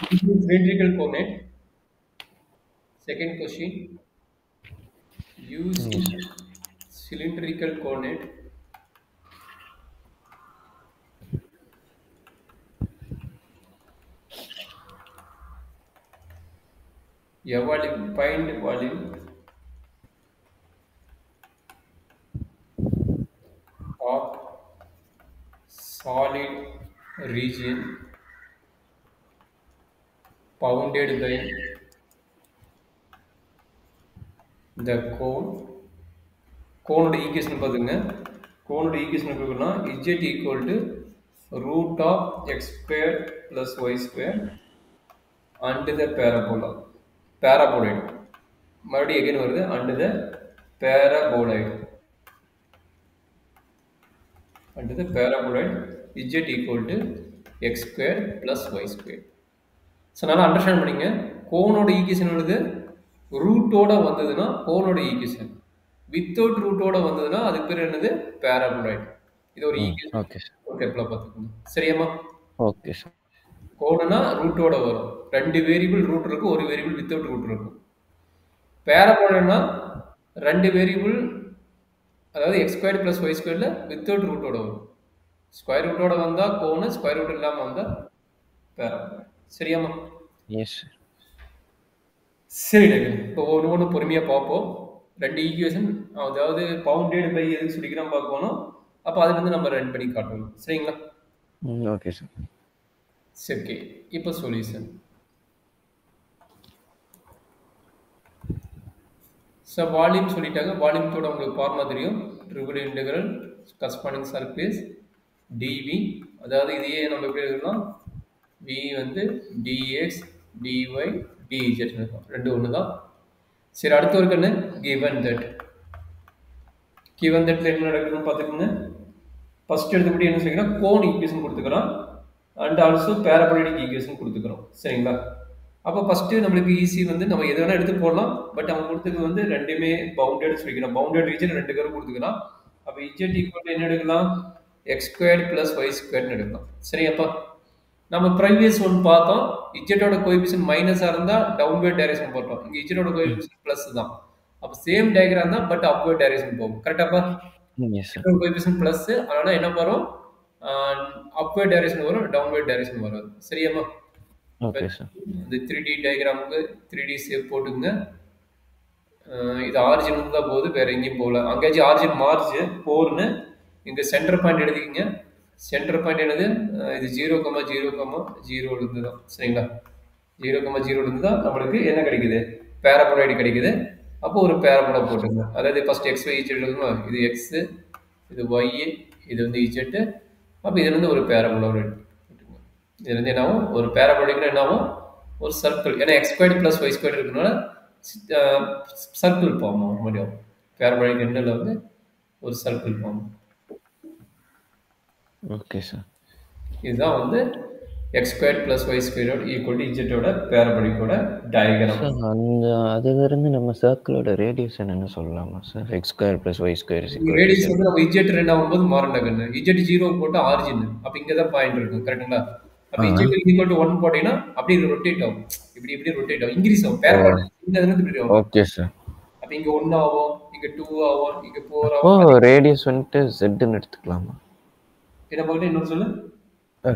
Use cylindrical coordinate. Second question. Yes, Using sir. cylindrical coordinate, a volume, find volume of solid region bounded by the cone. கோனோட equation பார்த்துங்க. கோனோட equation எப்படி இருக்குன்னா z equal to root of x square plus y square and the parabola paraboloid. மறுபடியும் again வருது and the paraboloid and the paraboloid z equal to x square plus y square. So நல்லா understand பண்ணிங்க. கோனோட equation வருது ரூட்டோட வந்ததுன்னா கோனோட equation, without ரூட்டோட வந்ததுன்னா அதுக்கு பேர் என்னது பேராபோலைடு. இது ஒரு ஈக்குவேஷன் ஓகே சார். ஒரு டெப்ல பார்த்துக்கோங்க. சரியாம்மா? Okay sir. கோடுனா ரூட்டோட வரும். 2 வேரியபிள் ரூட் இருக்கும், ஒரு வேரியபிள் வித்தவுட் ரூட் இருக்கும். பேராபோலைட்னா 2 வேரியபிள், அதாவது எக்ஸ் ஸ்கொயர் பிளஸ் ஒய் ஸ்கொயர்ல வித்தவுட் ரூட்டோட வரும். ஸ்கொயர் ரூட்டோட வந்தா கோனு, ஸ்கொயர் ரூட் இல்லாம வந்தா பேராபோலைட். சரியாம்மா? Yes sir. சரி டேவிட், இப்போ ஒன்று பொறுமையாக பார்ப்போம். 2 ஈக்குவேஷன், அதாவது பவுண்டட் பை எதுக்கு சொல்லிக்கிறோம் பார்க்கணும். அப்போ அதுலேருந்து நம்ம ரன் பண்ணி காட்டணும். சரிங்களா? Okay sir. சரி, ஓகே. இப்போ சொல்யூஷன். ஸோ வால்யூம் சொல்லிட்டாங்க. வால்யூமத்தோட உங்களுக்கு ஃபார்முலா தெரியும். Triple integral corresponding surface TV, அதாவது இதையே நம்ம எப்படி எழுதலாம், வி வந்து டிஎக்ஸ் டிஒய் டிஇஜெட் இருக்கும், ரெண்டு ஒன்று தான். சரி, அடுத்த ஒரு கண்ணு கிவன் தட். கிவன் தட்ல என்ன நடக்குதுன்னு பார்த்துக்கோங்க. ஃபர்ஸ்ட் எடுத்துக்கிட்டு என்ன செய்யணும், கோன் ஈக்குவேஷன் கொடுத்துக்கிறோம் அண்ட் ஆல்சோ பேராபோலிக் ஈக்குவேஷன் கொடுத்துக்கிறோம். சரிங்களா? அப்போ ஃபஸ்ட்டு நம்மளுக்கு ஈஸி வந்து நம்ம எது வேணால் எடுத்து போடலாம். பட் அவங்க கொடுத்தது வந்து ரெண்டுமே பவுண்டட் சொல்லிக்கிறோம். பவுண்டட் ரீஜன் 2 கரு கொடுத்துக்கலாம். அப்போ இஜெட் ஈக்குவல் என்ன எடுக்கலாம், எக்ஸ் ஸ்கொயர் ப்ளஸ் ஒய் ஸ்கொயர்னு எடுக்கலாம். சரியாப்பா? நம்ம ப்ரைவியஸ் ஒன் பார்த்தோம், இஜெட்டோட கோஎஃபிஷியன்ட் மைனஸாக இருந்தால் டவுன்வேர்ட் டைரக்ஷன் போட்டோம். இங்கே இஜெட்டோட கோஎஃபிஷியன்ட் ப்ளஸ் தான். அப்போ சேம் டயக்ராம் தான், பட் அப்வர்ட் டைரக்ஷன் போகும். கரெக்டாப்பா? Yes sir. கோஎஃபிஷியன்ட் ப்ளஸ், அதனால் என்ன வரும், அப்வர்ட் டைரக்ஷன் வரும், டவுன்வேர்ட் டைரக்ஷன் வரும். சரியாப்பா? Okay sir. இந்த 3D டயக்ராமுக்கு 3D ஷேப் போட்டுக்குங்க. இது ஆரிஜினுக்கு தான் போகுது, வேற எங்கேயும் போகல. அங்கேயாச்சும் ஆரிஜின் மார்ஜ் 4ன்னு இங்கே சென்டர் பாயிண்ட் எழுதிக்கிங்க. சென்டர் பாயிண்ட் என்னது, இது 0,0,0 இருந்து தான். சரிங்களா? 0,0 இருந்து தான் நம்மளுக்கு என்ன கிடைக்குது, பேராபோலாய்டு கிடைக்குது. அப்போ ஒரு பேராபோலா போட்டுங்க. அதாவது ஃபர்ஸ்ட் எக்ஸ் ஒய் இஜெட் எழுதணும். இது எக்ஸ், இது ஒய், இது வந்து இஜெட்டு. அப்போ இதுல இருந்து ஒரு பேராபோலா போட்டுங்க. இதுல இருந்து என்ன ஆகும், ஒரு பேராபோலிக்னா என்ன ஆகும், ஒரு சர்க்கிள். ஏன்னா x square plus y square இருக்கனால சர்க்கிள் ஃபார்ம் ஆகும். மறுபடியும் பேராபோலிக் எண்டில் வந்து ஒரு சர்க்கிள் ஃபார்ம். Okay sir. இதுதான் வந்து x square plus y square equal to இஜெட்டோட பேராபோலிக்கோட டயக்ராம். சார் அந்த அதுலேருந்து நம்ம சர்க்கிளோட ரேடியஸ் என்னன்னு சொல்லலாமா sir? X square plus y square radius வந்து நம்ம இஜெட் 2 ஆகும்போது மாறண்டகன்னு, இஜெட் 0 போட்டு ஆரிஜின், அப்போ இங்கே தான் பாயிண்ட் இருக்கும். கரெக்டுங்களா? அப்போ இஜெட் ஈக்குவல் டு 1 போட்டீங்கன்னா அப்படி ரொட்டேட் ஆகும். இப்படி இப்படி ரொட்டேட் ஆகும், இன்க்ரீஸ் ஆகும். பேராபோலிக் இந்த இருந்து இப்படி ஆகும். Okay sir. அப்போ இங்கே 1 ஆகும், இங்கே 2 ஆகும், இங்கே 4 ஓ, ஆகும். ரேடியஸ் வந்துட்டு ஜெட்னு எடுத்துக்கலாமா? என்ன பார்க்கணும், இன்னொரு சொல்லு.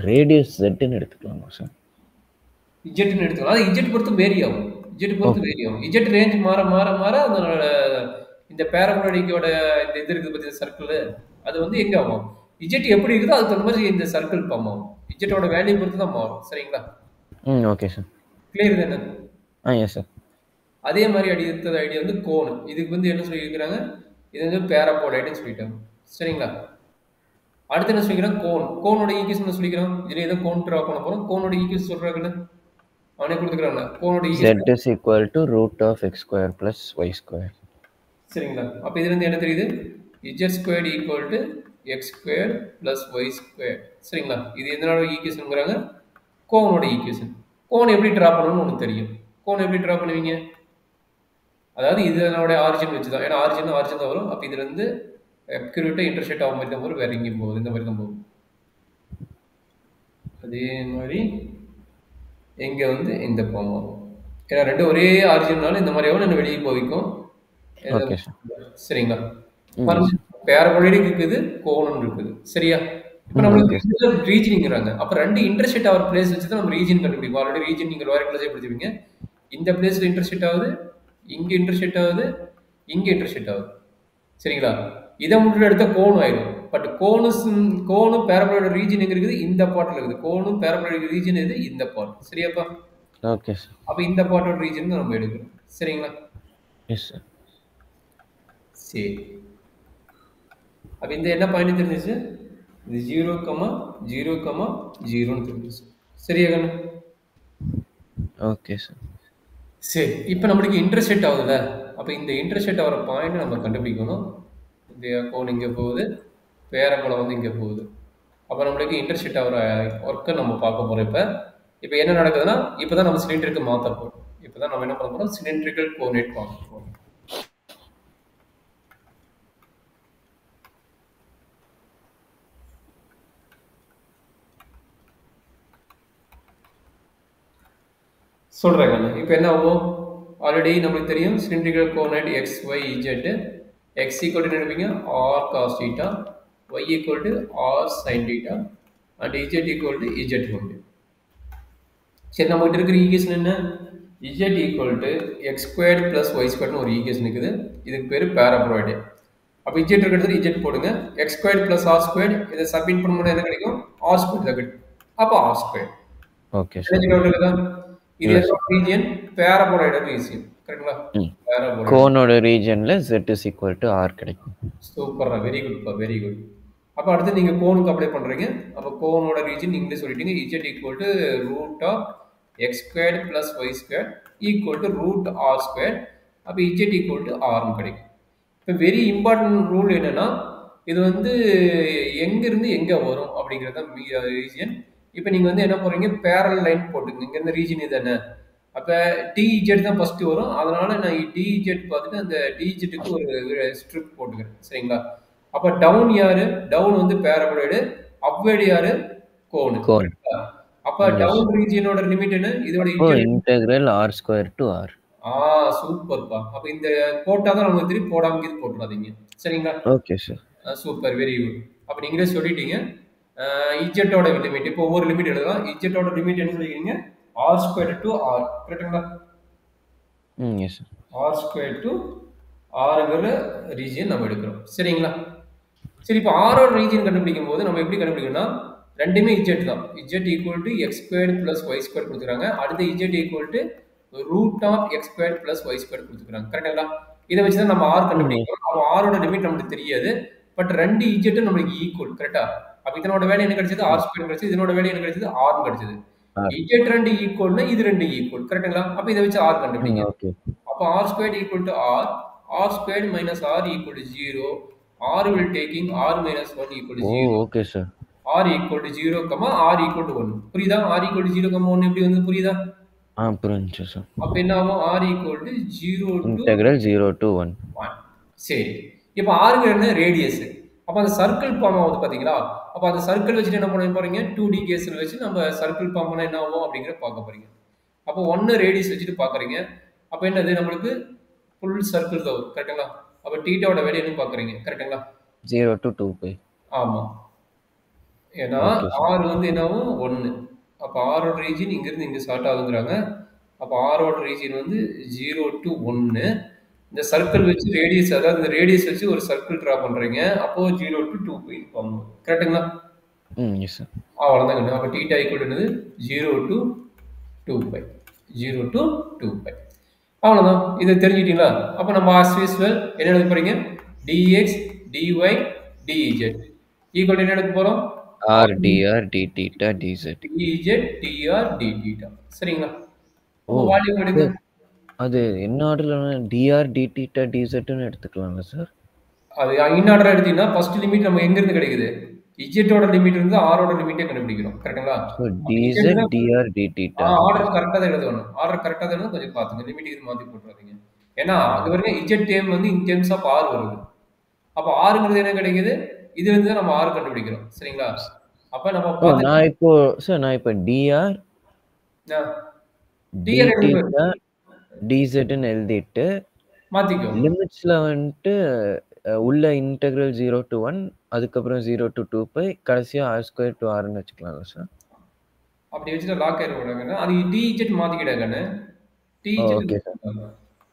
ரேடியஸ் ஜெட்னு எடுத்துக்கலாமா சார்? இஜெட்னு எடுத்துக்கலாம். அது இஜெட் பொறுத்து வேரி ஆகும். இஜெட் பொறுத்து வேரி ஆகும். இஜெட் ரேஞ்ச் மாற மாற மாற அதனோட இந்த பேராபோலிக்கோட இந்த இது இருக்குது பற்றி சர்க்கிள், அது வந்து எங்கே ஆகும், இஜெட் எப்படி இருக்குதோ அதுக்கு தகுந்த மாதிரி இந்த சர்க்கிள் ஃபார்ம் ஆகும். இஜெட்டோட வேல்யூ பொறுத்து தான் மாறும். சரிங்களா? Okay sir. கிளியர் தானே? Yes sir. அதே மாதிரி அடுத்த ஐடியா வந்து கோன். இதுக்கு வந்து என்ன சொல்லியிருக்கிறாங்க, இது வந்து பேராபோலைடுன்னு சொல்லிட்டாங்க. சரிங்களா? அடுத்து என்ன சொல்லிக்கிறான், கோன். கோனோட ஈக்குவேஷன் சொல்லிக்கிறான். இதுல ஏதோ கோன் ட்ரா பண்ண போறோம். கோனோட ஈக்குவேஷன் சொல்றாங்கன்னு அவனே கொடுத்துக்கிறாங்க. கோனோட equation Z is equal to root of x square plus y square. சரிங்களா? அப்ப இதுல இருந்து என்ன தெரியுது, z squared equal to x square plus y square. சரிங்களா? இது எதனோட ஈக்குவேஷன்ங்கிறாங்க, கோனோட ஈக்குவேஷன். கோன் எப்படி ட்ரா பண்ணணும்னு உனக்கு தெரியும். கோன் எப்படி ட்ரா பண்ணுவீங்க, அதாவது இதனோட ஆரிஜின் வச்சு தான். ஏன்னா ஆரிஜின் தான் வரும். அப்போ இதுல இருந்து அக்யூரேட்டாக இன்டர்செக்ட் ஆகும் மாதிரி தான் வரும், வேற எங்கேயும் போகுது, இந்த மாதிரி தான் போகும். அதே மாதிரி இங்கே வந்து இந்த ஃபார்ம் வரும். ஏன்னா ரெண்டும் ஒரே ஆரிஜின்னால இந்த மாதிரியாவும் நான் வெளியே போய்க்கும். Okay sir. சரிங்களா? எஸ் பாருங்க, சார். பேரபோலிக் இருக்குது, கோணம் இருக்குது. சரியா? இப்போ நம்மளுக்கு ஓகே சார். இதுல ரீஜனிங்கிறாங்க. அப்ப 2 இன்டர்செக்ட் ஆகிற பிளேஸ் வச்சு தான் நம்ம ரீஜன் கண்டுபிடிப்போம். ஆல்ரெடி ரீஜன் நீங்க லோயர் கிளாஸே படிச்சிருப்பீங்க. இந்த பிளேஸ்ல இன்டர்செக்ட் ஆகுது, இங்க இன்டர்செக்ட் ஆகுது, இங்க இன்டர்செக்ட் ஆகுது. சரிங்களா? இதை மட்டும் எடுத்தா கோணம் ஆயிடும். பட் கோணும் பேரபோலோட ரீஜன் எங்க இருக்குது? இந்த பார்ட்ல இருக்குது. கோணும் பேரபோலோட ரீஜன் எது? இந்த பார்ட். சரியாப்பா? Okay sir. அப்ப இந்த பார்ட்டோட ரீஜன் தான் நம்ம எடுக்கிறோம். சரிங்களா? Yes sir. சரி. அப்ப இந்த என்ன பாயிண்ட் தெரிஞ்சிச்சு? இது 0, 0, 0ன்னு தெரிஞ்சிச்சு. சரியா கண்ணு? Okay sir. சரி. இப்போ நம்மளுக்கு இன்டர்செக்ட் ஆகுதுல்ல? அப்ப இந்த இன்டர்செக்ட் ஆகிற பாயிண்ட் நம்ம கண்டுபிடிக்கணும். இந்த கோன் இங்கே போகுது, பேரபோலை வந்து இங்கே போகுது. அப்போ நம்மளுக்கு இன்டர்செக்ட் ஆகிற ஒர்க்கை நம்ம பார்க்க போகிறோம். இப்போ என்ன நடக்குதுன்னா, இப்போ தான் நம்ம சிலிண்டருக்கு மாற்ற போகிறோம். இப்போ தான் நம்ம என்ன பண்ண போகிறோம்? சிலிண்ட்ரிக்கல் கோஆர்டினேட் பார்க்க போகிறோம். சொல்கிறேன். இப்போ என்ன ஆகும்? ஆல்ரெடி நம்மளுக்கு தெரியும் cylindrical coordinate x y z. X equal to நினைப்பீங்க r cos theta, y equal to r sine theta, and z equal to z ஒன்று. சரி, நம்மகிட்ட இருக்கிற ஈக்குவேஷன் என்ன? Z equal to x squared plus y ஸ்கொயர்னு ஒரு ஈக்குவேஷன் இருக்குது. இதுக்கு பேர் பேராபோலாய்டு. அப்போ இஜெட் இருக்கிறது இஜெட் போடுங்க. X squared plus r squared இதை சப்மிட் பண்ணும்போது என்ன கிடைக்கும்? ஆர் ஸ்கொயர் தான் கிடைக்கும். அப்போ ஆர் ஸ்கொயர். Okay sir. இது ரீஜியன் பேராபோலாய்டு ரீஜியன். கரெக்ட்டுங்களா? Paraboloid. கோனோட ரீஜன்ல z is equal to r கிடைக்கும். சூப்பரா, வெரி குட்ப்பா, வெரி குட். அப்போ அடுத்து நீங்க கோனுக்கு அப்ளை பண்றீங்க. அப்போ கோனோட ரீஜன் நீங்களே சொல்லிட்டீங்க. z equal to root of x squared plus y square equal to root r square. அப்போ z ஈக்குவல் டு ஆர்னு கிடைக்கும். இப்போ வெரி இம்பார்ட்டன்ட் ரூல் என்னன்னா, இது வந்து எங்கிருந்து எங்கே வரும் அப்படிங்கிறது தான் ரீஜன். இப்போ நீங்கள் வந்து என்ன போகிறீங்க? பேரல் லைன் போட்டுங்க. இங்கே இந்த ரீஜன் இது என்ன? அப்போ டிஇஜெட் தான் ஃபஸ்ட்டு வரும். அதனால நான் டிஇஜெட் பார்த்துட்டு அந்த டிஇஜெட்டுக்கு ஒரு ஸ்ட்ரிப் போட்டுக்கிறேன். சரிங்களா? அப்போ டவுன் யாரு? டவுன் வந்து பேரபோலாய்டு. அப்வேர்டு யாரு? கோன். அப்போ டவுன் ரீஜியனோட லிமிட் என்ன? இதோட integral r square to r. சூப்பர்ப்பா. அப்போ இந்த போட்டால் தான் நமக்கு திருப்பி போடாம இது போட்டுறாதீங்க. சரிங்களா? Okay sir. Super, very good. அப்போ நீங்களே சொல்லிட்டீங்க. இஜெட்டோட லிமிட் இப்போ ஒவ்வொரு லிமிட் எழுதலாம். இஜெட்டோட லிமிட் என்ன சொல்லிக்கிறீங்க? R square to r. கரெக்டுங்களா? Yes sir. R square to ஆருங்கிற ரீஜியன் நம்ம எடுக்கிறோம். சரிங்களா? சரி, இப்போ ஆரோட ரீஜியன் கண்டுபிடிக்கும் போது நம்ம எப்படி கண்டுபிடிக்கணும்னா, ரெண்டுமே இஜெட் தான். Z equal to x square plus y square கொடுத்துருக்காங்க. அடுத்து z equal to root of x square plus y square கொடுத்துருக்காங்க. கரெக்டுங்களா? இதை வச்சு தான் நம்ம ஆர் கண்டுபிடிக்கணும். அப்போ ஆரோட லிமிட் நமக்கு தெரியாது. பட் ரெண்டு இஜெட்டும் நம்மளுக்கு ஈக்குவல். கரெக்டா? அப்போ இதனோட வேலை என்ன கிடைச்சது? ஆர் ஸ்கொயர் கிடைச்சது. இதனோட வேலை என்ன கிடைச்சது? ஆர்னு கிடைச்சது. இஜெட் ரெண்டு ஈக்குவல்னா இது ரெண்டு ஈக்குவல். கரெக்டுங்களா? அப்போ இதை வச்சு ஆர் கண்டுபிடிங்க. அப்போ r square equal to r. R square minus r equal to 0. R will taking r minus 1 equal to 0. Okay sir. R equal to 0, r equal to 1. புரியுதா? R equal to 0, 1 எப்படி வந்து புரியுதா? புரிஞ்சுச்சு சார். அப்ப என்ன ஆகும்? R equal to 0 to integral 0 to 1. சரி. இப்போ Rங்கிறது என்ன? ரேடியஸ். அப்ப அந்த சர்க்கிள் ஃபார்ம் ஆகுது பாத்தீங்களா? அப்ப அந்த சர்க்கிள் வச்சுட்டு என்ன பண்ண போறீங்க? 2D கேஸ்ல வச்சு நம்ம சர்க்கிள் ஃபார்ம் பண்ணா என்ன ஆகும் அப்படிங்கறத பார்க்க போறீங்க. அப்போ 1 ரேடியஸ் வச்சுட்டு பாக்குறீங்க. அப்ப என்னது? நம்மளுக்கு ஃபுல் சர்க்கிள் தான் வரும். கரெக்ட்டுங்களா? அப்ப தீட்டாவோட வேல்யூ என்ன பாக்குறீங்க? கரெக்ட்டுங்களா? 0 to 2 pi. ஆமா. ஏன்னா r வந்து என்னவும் 1. அப்ப r ஓட ரீஜன் இங்க இருந்து இங்க ஸ்டார்ட் ஆகுதுங்கறாங்க. அப்ப r ஓட ரீஜன் வந்து 0 to 1. இந்த சர்க்கிள் வச்சு ரேடியஸ், அதாவது இந்த ரேடியஸ் வச்சு ஒரு சர்க்கிள் டிரா பண்றீங்க. அப்போ 0 to 2 pi ஃபார்ம். கரெக்ட்டுங்களா? Yes sir. அவ்வளவுதான். அப்ப θ ஈக்குவல் என்னது? 0 to 2 pi. 0 to 2 pi. அவ்வளவுதான். இதை தெரிஞ்சிட்டீங்களா? அப்ப நம்ம as usual என்ன எழுத போறீங்க? dx dy dz ஈக்குவல் என்ன எடுக்க போறோம்? r dr d theta dz. dz dr d theta. சரிங்களா? வால்யூம் எடுங்க. அது என்ன ஆர்டர்ல dr d theta dz ன்னு எடுத்துக்கலாம்ல சார்? அது இன் ஆர்டர் எடுத்தீங்கன்னா ஃபர்ஸ்ட் லிமிட் நம்ம எங்க இருந்து கிடைக்குது? z ஓட லிமிட் இருந்து r ஓட லிமிட்டே கண்டுபிடிக்கணும். கரெக்ட்டுங்களா? So dz dr d theta. Order கரெக்ட்டா தான் எழுதணும். ஆர்டர் கரெக்ட்டா தான் எழுதணும். கொஞ்சம் பாத்துங்க. லிமிட் இது மாத்தி போட்டுறாதீங்க. ஏன்னா அங்க வரைங்க z டேர்ம் வந்து இன் டெர்ம்ஸ் ஆஃப் r வருது. அப்ப rங்கிறது என்ன கிடைக்குது? இதுல இருந்து தான் நம்ம r கண்டுபிடிக்கிறோம். சரிங்களா? அப்ப நம்ம நான் இப்போ dr டி டி ரெண்டு தீட்டா டிசெட்னு எழுதிட்டு மாத்திக்கோ. லிமிட்ஸில் வந்துட்டு உள்ள இன்டெக்ரல் 0 to 1 அதுக்கப்புறம் 0 to 2 பை கடைசியாக ஆர் ஸ்கொயர் டு ஆர்னு வச்சுக்கலாம்ல சார்? அப்படி வச்சுட்டு லாக் ஆயிடும். அது டிஇஜெட் மாத்திக்கிடாங்கன்னு ஓகே சார்.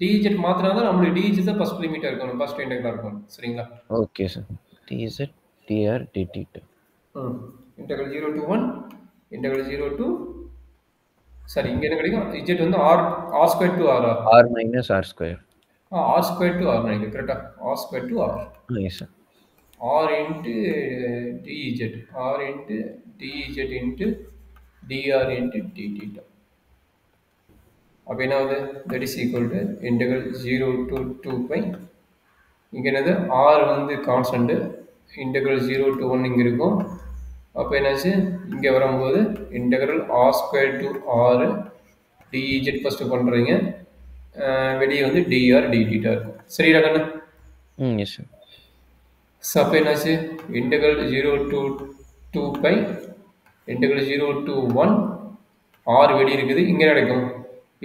டிஇஜெட் மாத்தினா தான் நம்மளுக்கு டிஇஜெட் தான் ஃபர்ஸ்ட் லிமிட்டா இருக்கணும், ஃபர்ஸ்ட் இன்டெக்ரலா இருக்கும். சரிங்களா? Okay sir. D z d r d theta integral 0 to 1 integral 0 to சரி இங்க என்ன கிடைக்கும்? இஜெட் வந்து r square to r r minus r square. R square to r நினைக்கிறேன். கரெக்டா? R square to r. Yes sir. R into d z, r into d z into d r into d theta. அப்போ என்ன ஆகுது? That is equal to integral 0 to 2 pi இங்கே என்னது R வந்து constant, integral 0 to 1 இங்கே இருக்கும். அப்போ என்னாச்சு? இங்கே வரும்போது integral r square to r d z first பண்ணுறீங்க, வெளியே வந்து டிஆர் டிடீட்டா இருக்கும். சரிடா கண்ணு? Yes sir. ஸோ அப்போ என்னாச்சு? Integral 0 to 2 pi integral 0 to 1 r வெளியே இருக்குது. இங்கே கிடைக்கும்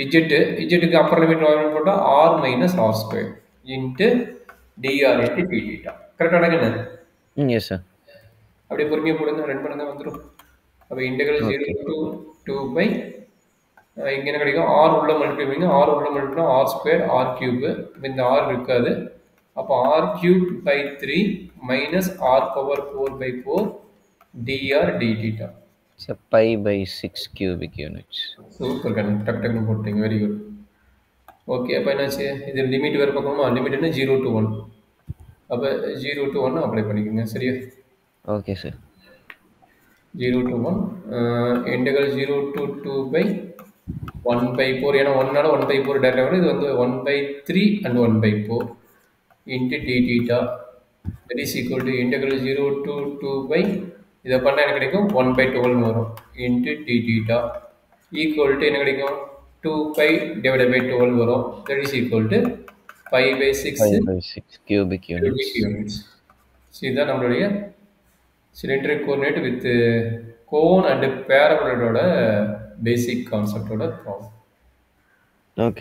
இஜெட்டுக்கு அப்பர் லிமிட் போட்டால் r minus r square into d r into d theta. கரெக்டாக கண்ணு? Yes sir. அப்படியே பொறுமையாக போடுங்க, ரெண்டு பண்ணுங்க வந்துடும். அப்போ இன்டெக்ரல் 0 to 2 பை இங்கே என்ன கிடைக்கும்? ஆர் உள்ள மல்டிப்ளை பண்ணிங்க, ஆர் உள்ள multiply r square r cube. இந்த ஆர் இருக்காது. அப்போ r cube by 3 minus r power 4 by 4 d r d theta. Sir pi by 6 cubic units. Super கண்ணு, டக் டக்குன்னு போட்டீங்க, வெரி குட். ஓகே, அப்போ என்னாச்சு? இது லிமிட் வேறு பக்கமா? லிமிட் என்ன? 0 to 1. அப்போ 0 to 1 அப்ளை பண்ணிக்கோங்க. சரியா? Okay sir. 0 to 1 integral 0 to 2 pi 1 by 4, ஏன்னா 1நால 1 by 4 டேரக்டாக வரும். இது வந்து 1 by 3 and 1 by 4 into d theta that is equal to integral 0 to 2 pi இதை பண்ணால் என்ன கிடைக்கும்? 1 by 12 வரும் into d theta equal to என்ன கிடைக்கும்? 2 பை டிவைட் பை 12 வரும். That is equal to 5 by 6 cubic units. So இதுதான் நம்மளுடைய cylindric coordinate with cone and பேரபோலோட பேசிக் கான்செப்டோட ப்ராப்ளம். ஓகே.